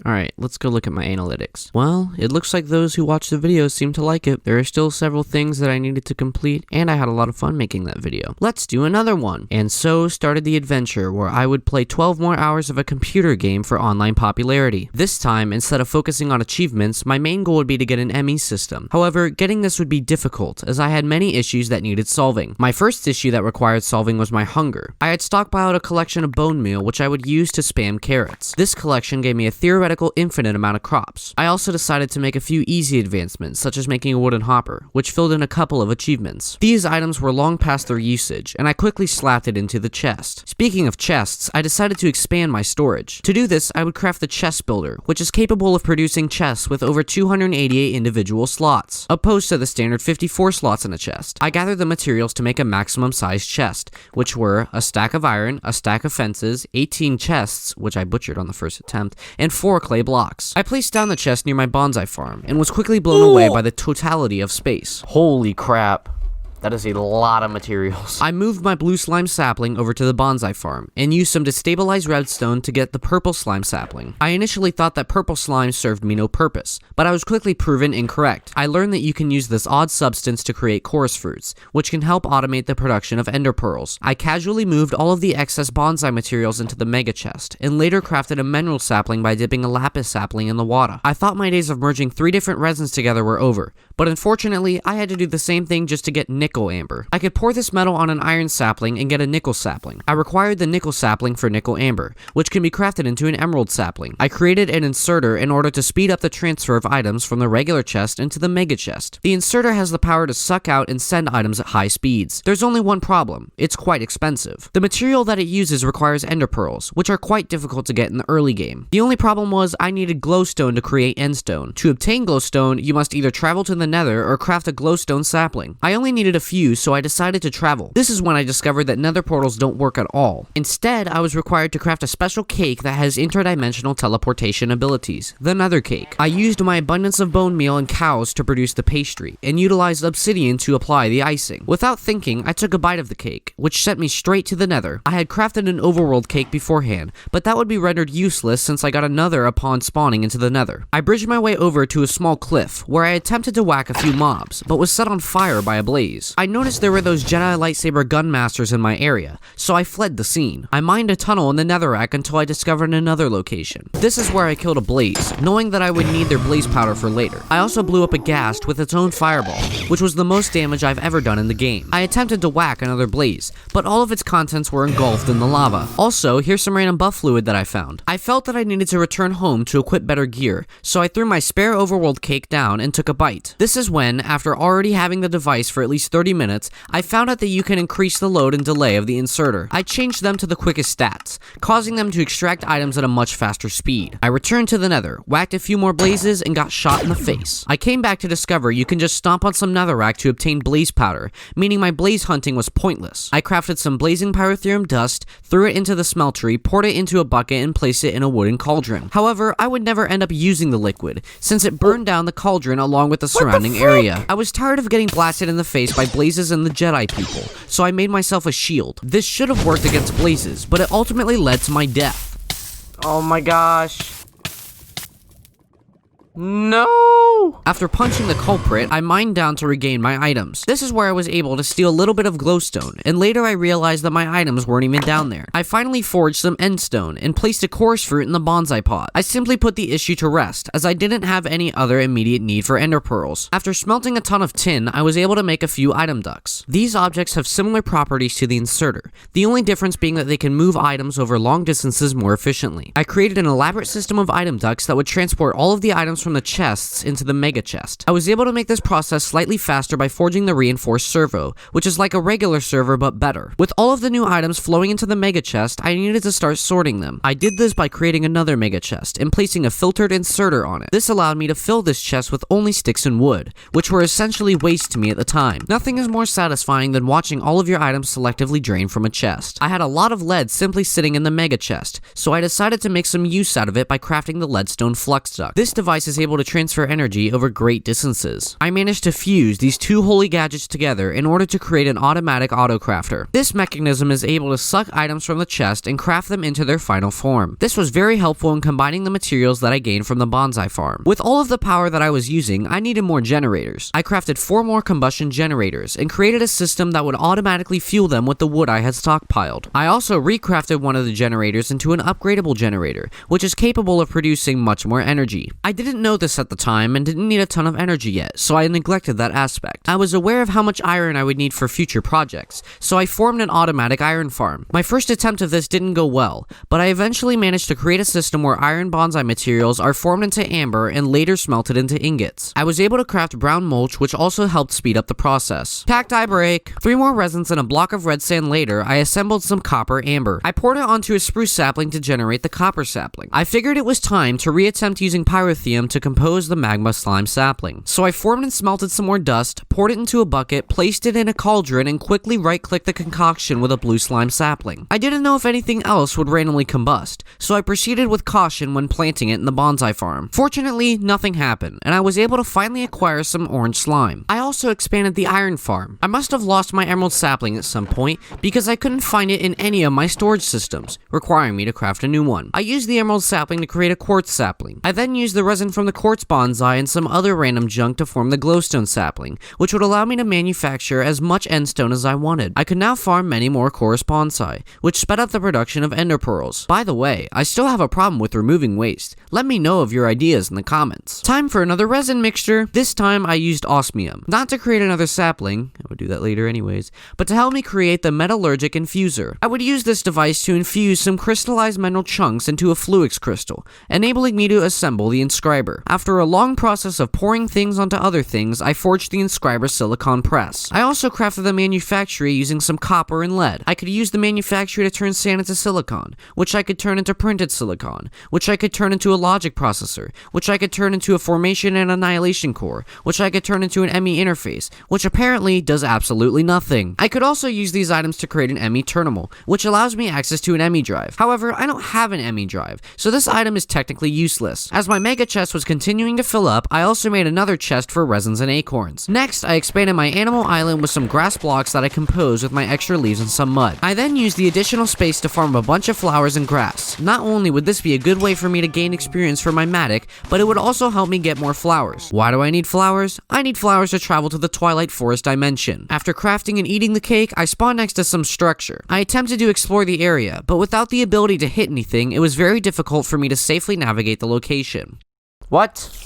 Alright, let's go look at my analytics. Well, it looks like those who watch the videos seem to like it. There are still several things that I needed to complete, and I had a lot of fun making that video. Let's do another one! And so started the adventure where I would play 12 more hours of a computer game for online popularity. This time, instead of focusing on achievements, my main goal would be to get an ME system. However, getting this would be difficult, as I had many issues that needed solving. My first issue that required solving was my hunger. I had stockpiled a collection of bone meal, which I would use to spam carrots. This collection gave me a theoretical infinite amount of crops. I also decided to make a few easy advancements, such as making a wooden hopper, which filled in a couple of achievements. These items were long past their usage, and I quickly slapped it into the chest. Speaking of chests, I decided to expand my storage. To do this, I would craft the chest builder, which is capable of producing chests with over 288 individual slots, opposed to the standard 54 slots in a chest. I gathered the materials to make a maximum size chest, which were a stack of iron, a stack of fences, 18 chests, which I butchered on the first attempt, and 4 clay blocks. I placed down the chest near my bonsai farm, and was quickly blown away by the totality of space. Holy crap. That is a lot of materials. I moved my blue slime sapling over to the bonsai farm, and used some destabilized redstone to get the purple slime sapling. I initially thought that purple slime served me no purpose, but I was quickly proven incorrect. I learned that you can use this odd substance to create chorus fruits, which can help automate the production of ender pearls. I casually moved all of the excess bonsai materials into the mega chest, and later crafted a mineral sapling by dipping a lapis sapling in the water. I thought my days of merging 3 different resins together were over, but unfortunately, I had to do the same thing just to get nickel amber. I could pour this metal on an iron sapling and get a nickel sapling. I required the nickel sapling for nickel amber, which can be crafted into an emerald sapling. I created an inserter in order to speed up the transfer of items from the regular chest into the mega chest. The inserter has the power to suck out and send items at high speeds. There's only one problem: it's quite expensive. The material that it uses requires ender pearls, which are quite difficult to get in the early game. The only problem was I needed glowstone to create endstone. To obtain glowstone, you must either travel to the Nether or craft a glowstone sapling. I only needed a few, so I decided to travel. This is when I discovered that Nether portals don't work at all. Instead, I was required to craft a special cake that has interdimensional teleportation abilities, the Nether cake. I used my abundance of bone meal and cows to produce the pastry, and utilized obsidian to apply the icing. Without thinking, I took a bite of the cake, which sent me straight to the Nether. I had crafted an overworld cake beforehand, but that would be rendered useless since I got another upon spawning into the Nether. I bridged my way over to a small cliff, where I attempted to whack a few mobs, but was set on fire by a blaze. I noticed there were those Jedi lightsaber gun masters in my area, so I fled the scene. I mined a tunnel in the netherrack until I discovered another location. This is where I killed a blaze, knowing that I would need their blaze powder for later. I also blew up a ghast with its own fireball, which was the most damage I've ever done in the game. I attempted to whack another blaze, but all of its contents were engulfed in the lava. Also, here's some random buff fluid that I found. I felt that I needed to return home to equip better gear, so I threw my spare overworld cake down and took a bite. This is when, after already having the device for at least 30 minutes, I found out that you can increase the load and delay of the inserter. I changed them to the quickest stats, causing them to extract items at a much faster speed. I returned to the Nether, whacked a few more blazes, and got shot in the face. I came back to discover you can just stomp on some netherrack to obtain blaze powder, meaning my blaze hunting was pointless. I crafted some blazing pyrotherium dust, threw it into the smeltery, poured it into a bucket, and placed it in a wooden cauldron. However, I would never end up using the liquid, since it burned down the cauldron along with the surrounding area. I was tired of getting blasted in the face by blazes and the Jedi people, so I made myself a shield. This should have worked against blazes, but it ultimately led to my death. Oh my gosh. No! After punching the culprit, I mined down to regain my items. This is where I was able to steal a little bit of glowstone, and later I realized that my items weren't even down there. I finally forged some endstone, and placed a chorus fruit in the bonsai pot. I simply put the issue to rest, as I didn't have any other immediate need for ender pearls. After smelting a ton of tin, I was able to make a few item ducts. These objects have similar properties to the inserter, the only difference being that they can move items over long distances more efficiently. I created an elaborate system of item ducts that would transport all of the items from the chests into the mega chest. I was able to make this process slightly faster by forging the reinforced servo, which is like a regular server but better. With all of the new items flowing into the mega chest, I needed to start sorting them. I did this by creating another mega chest and placing a filtered inserter on it. This allowed me to fill this chest with only sticks and wood, which were essentially waste to me at the time. Nothing is more satisfying than watching all of your items selectively drain from a chest. I had a lot of lead simply sitting in the mega chest, so I decided to make some use out of it by crafting the leadstone flux duct. This device is is able to transfer energy over great distances. I managed to fuse these two holy gadgets together in order to create an automatic auto-crafter. This mechanism is able to suck items from the chest and craft them into their final form. This was very helpful in combining the materials that I gained from the bonsai farm. With all of the power that I was using, I needed more generators. I crafted 4 more combustion generators and created a system that would automatically fuel them with the wood I had stockpiled. I also recrafted one of the generators into an upgradable generator, which is capable of producing much more energy. I didn't know this at the time and didn't need a ton of energy yet, so I neglected that aspect. I was aware of how much iron I would need for future projects, so I formed an automatic iron farm. My first attempt of this didn't go well, but I eventually managed to create a system where iron bonsai materials are formed into amber and later smelted into ingots. I was able to craft brown mulch, which also helped speed up the process. Cacti break! 3 more resins and a block of red sand later, I assembled some copper amber. I poured it onto a spruce sapling to generate the copper sapling. I figured it was time to reattempt using pyrotheum to compose the magma slime sapling. So I formed and smelted some more dust, poured it into a bucket, placed it in a cauldron, and quickly right-clicked the concoction with a blue slime sapling. I didn't know if anything else would randomly combust, so I proceeded with caution when planting it in the bonsai farm. Fortunately, nothing happened, and I was able to finally acquire some orange slime. I also expanded the iron farm. I must have lost my emerald sapling at some point, because I couldn't find it in any of my storage systems, requiring me to craft a new one. I used the emerald sapling to create a quartz sapling. I then used the resin from the quartz bonsai and some other random junk to form the glowstone sapling, which would allow me to manufacture as much endstone as I wanted. I could now farm many more chorus bonsai, which sped up the production of ender pearls. By the way, I still have a problem with removing waste. Let me know of your ideas in the comments. Time for another resin mixture. This time I used osmium, not to create another sapling, I would do that later anyways, but to help me create the metallurgic infuser. I would use this device to infuse some crystallized mineral chunks into a fluix crystal, enabling me to assemble the inscriber. After a long process of pouring things onto other things, I forged the inscriber silicon press. I also crafted the manufactory using some copper and lead. I could use the manufactory to turn sand into silicon, which I could turn into printed silicon, which I could turn into a logic processor, which I could turn into a formation and annihilation core, which I could turn into an ME interface, which apparently does absolutely nothing. I could also use these items to create an ME terminal, which allows me access to an ME drive. However, I don't have an ME drive, so this item is technically useless. As my mega chest was continuing to fill up, I also made another chest for resins and acorns. Next, I expanded my animal island with some grass blocks that I composed with my extra leaves and some mud. I then used the additional space to farm a bunch of flowers and grass. Not only would this be a good way for me to gain experience for my matic, but it would also help me get more flowers. Why do I need flowers? I need flowers to travel to the Twilight Forest dimension. After crafting and eating the cake, I spawned next to some structure. I attempted to explore the area, but without the ability to hit anything, it was very difficult for me to safely navigate the location. What?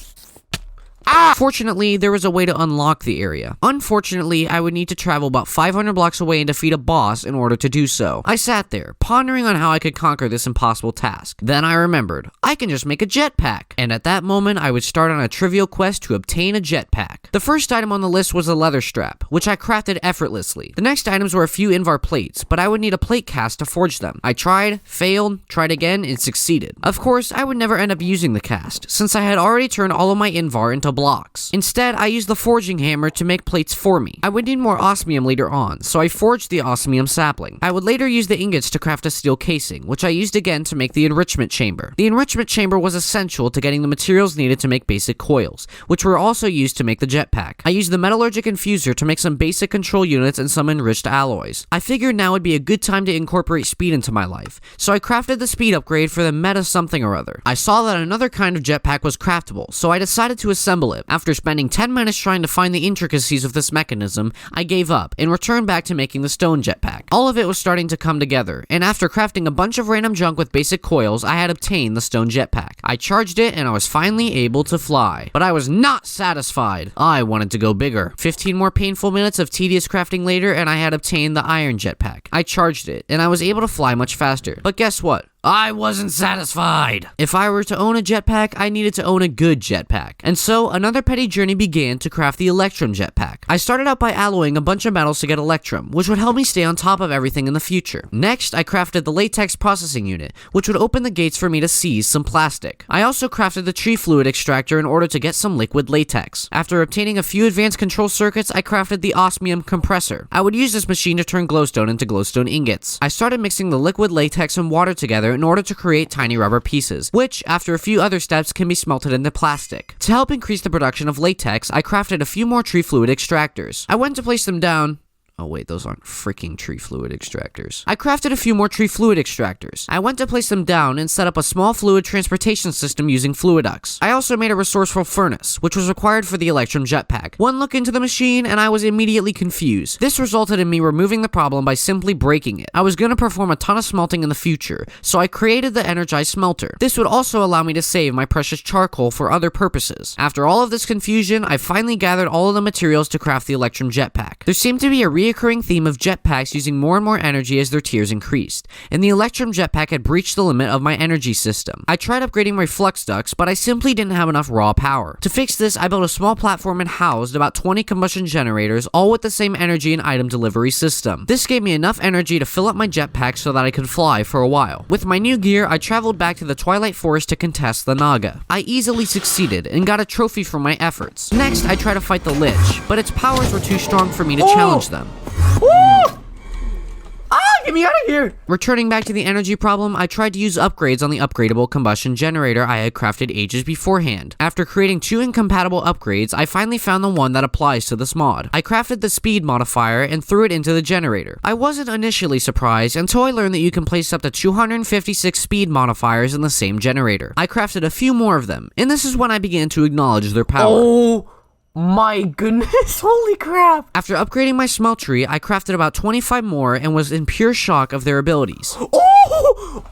Fortunately, there was a way to unlock the area. Unfortunately, I would need to travel about 500 blocks away and defeat a boss in order to do so. I sat there, pondering on how I could conquer this impossible task. Then I remembered, I can just make a jetpack. And at that moment, I would start on a trivial quest to obtain a jetpack. The first item on the list was a leather strap, which I crafted effortlessly. The next items were a few invar plates, but I would need a plate cast to forge them. I tried, failed, tried again, and succeeded. Of course, I would never end up using the cast, since I had already turned all of my invar into blocks. Instead, I used the forging hammer to make plates for me. I would need more osmium later on, so I forged the osmium sapling. I would later use the ingots to craft a steel casing, which I used again to make the enrichment chamber. The enrichment chamber was essential to getting the materials needed to make basic coils, which were also used to make the jetpack. I used the metallurgic infuser to make some basic control units and some enriched alloys. I figured now would be a good time to incorporate speed into my life, so I crafted the speed upgrade for the meta something or other. I saw that another kind of jetpack was craftable, so I decided to assemble it. After spending 10 minutes trying to find the intricacies of this mechanism, I gave up and returned back to making the stone jetpack. All of it was starting to come together, and after crafting a bunch of random junk with basic coils, I had obtained the stone jetpack. I charged it and I was finally able to fly. But I was not satisfied. I wanted to go bigger. 15 more painful minutes of tedious crafting later and I had obtained the iron jetpack. I charged it and I was able to fly much faster. But guess what? I wasn't satisfied. If I were to own a jetpack, I needed to own a good jetpack. And so, another petty journey began to craft the electrum jetpack. I started out by alloying a bunch of metals to get electrum, which would help me stay on top of everything in the future. Next, I crafted the latex processing unit, which would open the gates for me to seize some plastic. I also crafted the tree fluid extractor in order to get some liquid latex. After obtaining a few advanced control circuits, I crafted the osmium compressor. I would use this machine to turn glowstone into glowstone ingots. I started mixing the liquid latex and water together together in order to create tiny rubber pieces, which, after a few other steps, can be smelted into plastic. To help increase the production of latex, I crafted a few more tree fluid extractors. I went to place them down. Oh wait, those aren't freaking tree fluid extractors. I crafted a few more tree fluid extractors. I went to place them down and set up a small fluid transportation system using fluiducts. I also made a resourceful furnace, which was required for the Electrum Jetpack. One look into the machine and I was immediately confused. This resulted in me removing the problem by simply breaking it. I was going to perform a ton of smelting in the future, so I created the energized smelter. This would also allow me to save my precious charcoal for other purposes. After all of this confusion, I finally gathered all of the materials to craft the Electrum Jetpack. There seemed to be a recurring theme of jetpacks using more and more energy as their tiers increased, and the Electrum Jetpack had breached the limit of my energy system. I tried upgrading my flux ducts, but I simply didn't have enough raw power. To fix this, I built a small platform and housed about 20 combustion generators, all with the same energy and item delivery system. This gave me enough energy to fill up my jetpack so that I could fly for a while. With my new gear, I traveled back to the Twilight Forest to contest the Naga. I easily succeeded and got a trophy for my efforts. Next, I tried to fight the Lich, but its powers were too strong for me to challenge them. Get me out of here! Returning back to the energy problem, I tried to use upgrades on the upgradable combustion generator I had crafted ages beforehand. After creating 2 incompatible upgrades, I finally found the one that applies to this mod. I crafted the speed modifier and threw it into the generator. I wasn't initially surprised until I learned that you can place up to 256 speed modifiers in the same generator. I crafted a few more of them, and this is when I began to acknowledge their power. Oh my goodness, holy crap! After upgrading my smeltery, I crafted about 25 more and was in pure shock of their abilities.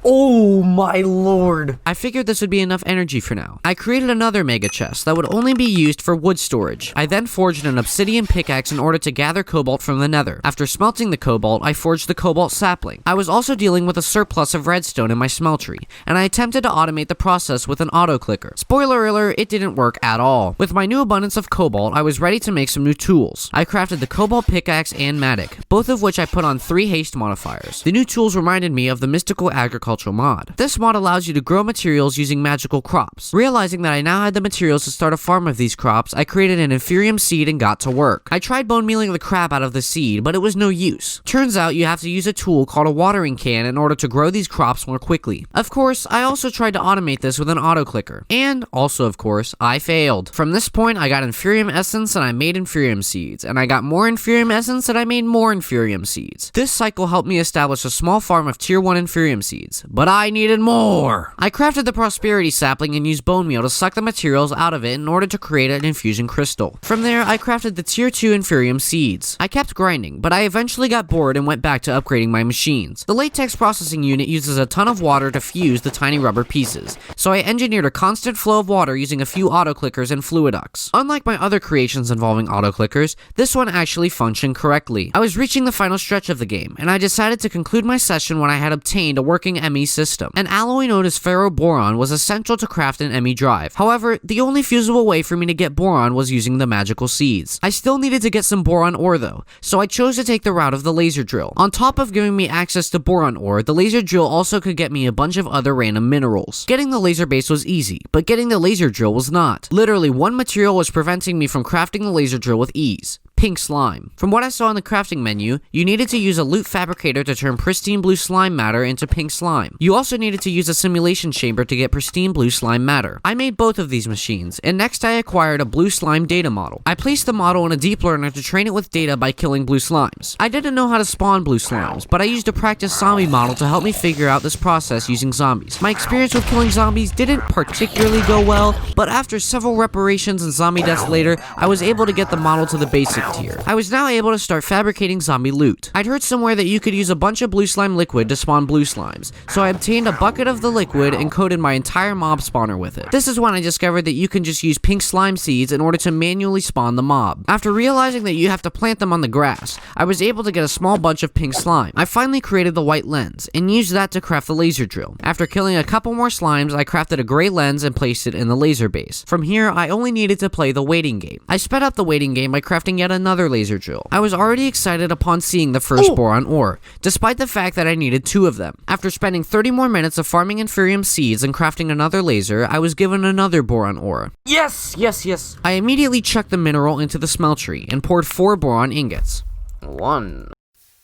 Oh my lord. I figured this would be enough energy for now. I created another mega chest that would only be used for wood storage. I then forged an obsidian pickaxe in order to gather cobalt from the nether. After smelting the cobalt, I forged the cobalt sapling. I was also dealing with a surplus of redstone in my smeltery, and I attempted to automate the process with an auto clicker. Spoiler alert, it didn't work at all. With my new abundance of cobalt, I was ready to make some new tools. I crafted the cobalt pickaxe and mattock, both of which I put on 3 haste modifiers. The new tools reminded me of the mystical agricultural mod. This mod allows you to grow materials using magical crops. Realizing that I now had the materials to start a farm of these crops, I created an inferium seed and got to work. I tried bone mealing the crap out of the seed, but it was no use. Turns out you have to use a tool called a watering can in order to grow these crops more quickly. Of course, I also tried to automate this with an auto clicker. And also, of course, I failed. From this point, I got inferium essence and I made inferium seeds, and I got more inferium essence and I made more inferium seeds. This cycle helped me establish a small farm of tier 1 inferium seeds, but I needed more. I crafted the prosperity sapling and used bone meal to suck the materials out of it in order to create an infusion crystal. From there, I crafted the tier 2 inferium seeds. I kept grinding, but I eventually got bored and went back to upgrading my machines. The latex processing unit uses a ton of water to fuse the tiny rubber pieces, so I engineered a constant flow of water using a few auto clickers and fluiducts. Unlike my other creations involving auto clickers, this one actually functioned correctly. I was reaching the final stretch of the game, and I decided to conclude my session when I had obtained a working ME system. An alloy known as ferro-boron was essential to craft an ME drive. However, the only feasible way for me to get boron was using the magical seeds. I still needed to get some boron ore though, so I chose to take the route of the laser drill. On top of giving me access to boron ore, the laser drill also could get me a bunch of other random minerals. Getting the laser base was easy, but getting the laser drill was not. Literally, one material was preventing me from crafting the laser drill with ease. Pink slime. From what I saw in the crafting menu, you needed to use a loot fabricator to turn pristine blue slime matter into pink slime. You also needed to use a simulation chamber to get pristine blue slime matter. I made both of these machines, and next I acquired a blue slime data model. I placed the model in a deep learner to train it with data by killing blue slimes. I didn't know how to spawn blue slimes, but I used a practice zombie model to help me figure out this process using zombies. My experience with killing zombies didn't particularly go well, but after several reparations and zombie deaths later, I was able to get the model to the basic tier. I was now able to start fabricating zombie loot. I'd heard somewhere that you could use a bunch of blue slime liquid to spawn blue slimes, so I obtained a bucket of the liquid and coated my entire mob spawner with it. This is when I discovered that you can just use pink slime seeds in order to manually spawn the mob. After realizing that you have to plant them on the grass, I was able to get a small bunch of pink slime. I finally created the white lens and used that to craft the laser drill. After killing a couple more slimes, I crafted a gray lens and placed it in the laser base. From here, I only needed to play the waiting game. I sped up the waiting game by crafting yet another laser drill. I was already excited upon seeing the first boron ore, despite the fact that I needed 2 of them. After spending 30 more minutes of farming inferium seeds and crafting another laser, I was given another boron ore. Yes, yes, yes. I immediately chucked the mineral into the smeltery and poured 4 boron ingots. 1,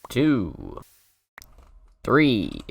2, 3,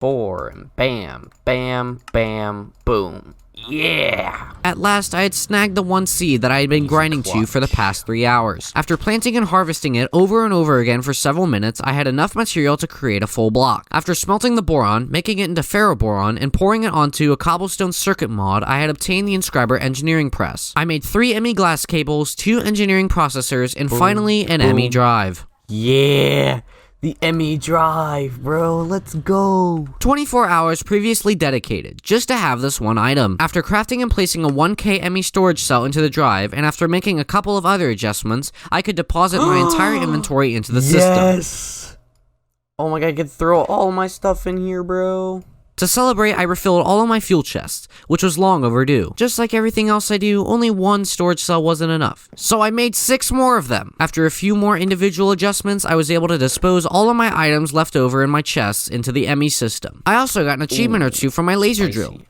4, and bam, bam, bam, boom. Yeah! At last, I had snagged the one seed that I had been grinding to for the past 3 hours. After planting and harvesting it over and over again for several minutes, I had enough material to create a full block. After smelting the boron, making it into ferroboron, and pouring it onto a cobblestone circuit mod, I had obtained the inscriber engineering press. I made 3 ME glass cables, 2 engineering processors, and finally an ME drive. Yeah, the ME drive, bro. Let's go. 24 hours previously dedicated, just to have this one item. After crafting and placing a 1K ME storage cell into the drive, and after making a couple of other adjustments, I could deposit my entire inventory into the system. Yes. Oh my god, I could throw all my stuff in here, bro. To celebrate, I refilled all of my fuel chests, which was long overdue. Just like everything else I do, only one storage cell wasn't enough. So I made 6 more of them. After a few more individual adjustments, I was able to dispose all of my items left over in my chests into the ME system. I also got an achievement or 2 for my laser drill.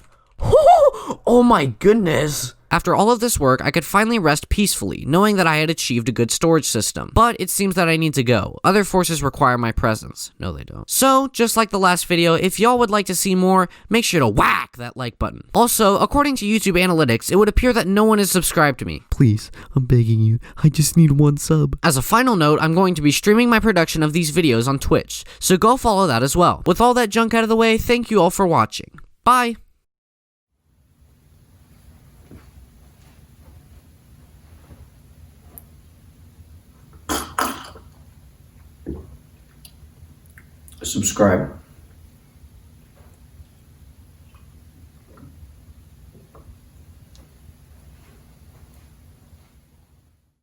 Oh my goodness. After all of this work, I could finally rest peacefully, knowing that I had achieved a good storage system. But it seems that I need to go. Other forces require my presence. No, they don't. So, just like the last video, if y'all would like to see more, make sure to whack that like button. Also, according to YouTube analytics, it would appear that no one is subscribed to me. Please, I'm begging you. I just need 1 sub. As a final note, I'm going to be streaming my production of these videos on Twitch, so go follow that as well. With all that junk out of the way, thank you all for watching. Bye! Subscribe.